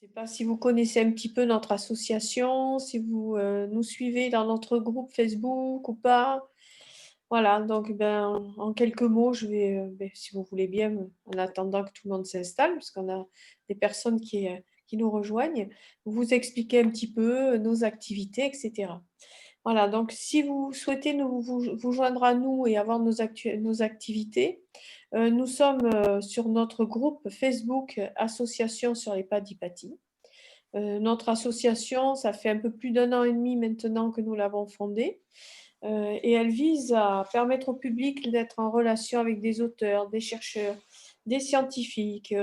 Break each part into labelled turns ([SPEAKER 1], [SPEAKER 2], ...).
[SPEAKER 1] Je ne sais pas si vous connaissez un petit peu notre association, si vous nous suivez dans notre groupe Facebook ou pas. Voilà, donc ben, en quelques mots, je vais, si vous voulez bien, en attendant que tout le monde s'installe, parce qu'on a des personnes qui nous rejoignent, vous expliquer un petit peu nos activités, etc. Voilà, donc si vous souhaitez vous joindre à nous et avoir nos activités, nous sommes sur notre groupe Facebook Association sur les Padipati. Notre association, ça fait un peu plus d'un an et demi maintenant que nous l'avons fondée, et elle vise à permettre au public d'être en relation avec des auteurs, des chercheurs, des scientifiques,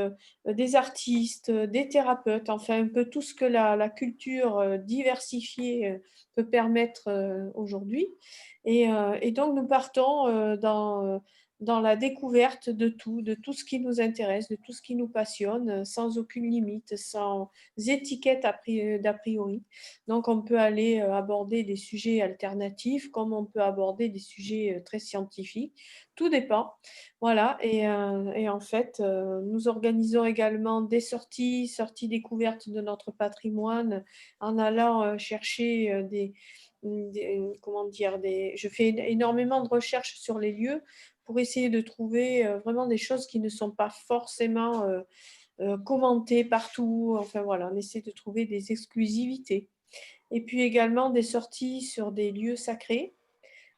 [SPEAKER 1] des artistes, des thérapeutes, enfin un peu tout ce que la culture diversifiée peut permettre aujourd'hui. Et donc nous partons dans la découverte de tout ce qui nous intéresse, de tout ce qui nous passionne, sans aucune limite, sans étiquette d'a priori. Donc on peut aller aborder des sujets alternatifs comme on peut aborder des sujets très scientifiques. Tout dépend. Voilà, et en fait, nous organisons également des sorties découvertes de notre patrimoine en allant chercher comment dire, je fais énormément de recherches sur les lieux pour essayer de trouver vraiment des choses qui ne sont pas forcément commentées partout. Enfin voilà, on essaie de trouver des exclusivités. Et puis également des sorties sur des lieux sacrés,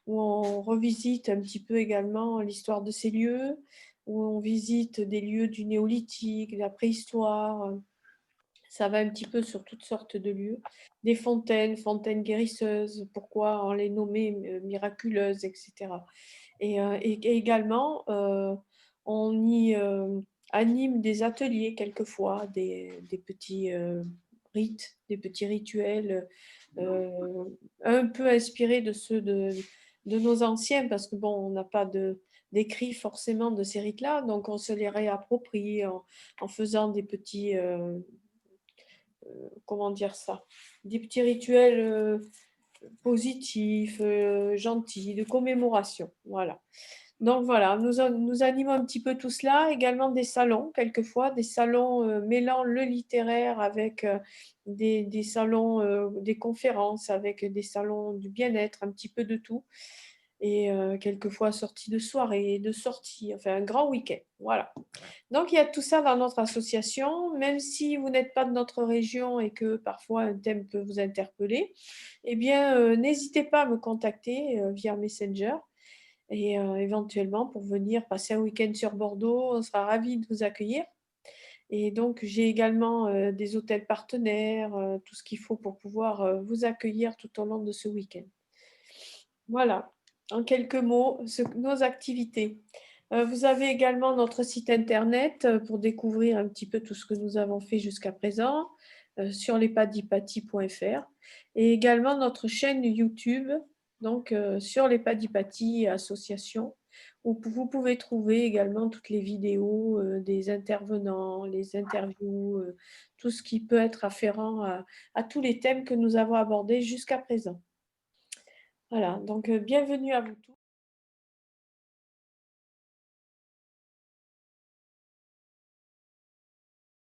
[SPEAKER 1] où on revisite un petit peu également l'histoire de ces lieux, où on visite des lieux du néolithique, de la préhistoire. Ça va un petit peu sur toutes sortes de lieux. Des fontaines guérisseuses, pourquoi on les nommait miraculeuses, etc. Et également, on y anime des ateliers quelquefois, des petits rites, des petits rituels un peu inspirés de ceux de nos anciens, parce que bon, on n'a pas d'écrit forcément de ces rites-là, donc on se les réapproprie en faisant des petits, comment dire ça, des petits rituels positifs, gentils, de commémoration. Voilà. Donc voilà, nous animons un petit peu tout cela, également des salons, quelquefois, des salons mêlant le littéraire avec des salons, des conférences, avec des salons du bien-être, un petit peu de tout. Et quelquefois sorties de soirée, de sorties, enfin un grand week-end. Voilà. Donc il y a tout ça dans notre association, même si vous n'êtes pas de notre région et que parfois un thème peut vous interpeller, eh bien n'hésitez pas à me contacter via Messenger et éventuellement pour venir passer un week-end sur Bordeaux, on sera ravis de vous accueillir. Et donc j'ai également des hôtels partenaires, tout ce qu'il faut pour pouvoir vous accueillir tout au long de ce week-end. Voilà, en quelques mots, nos activités. Vous avez également notre site internet pour découvrir un petit peu tout ce que nous avons fait jusqu'à présent sur lespadipati.fr et également notre chaîne YouTube, donc sur les Padipati Association, où vous pouvez trouver également toutes les vidéos des intervenants, les interviews, tout ce qui peut être afférent à tous les thèmes que nous avons abordés jusqu'à présent. Voilà, donc bienvenue à vous tous.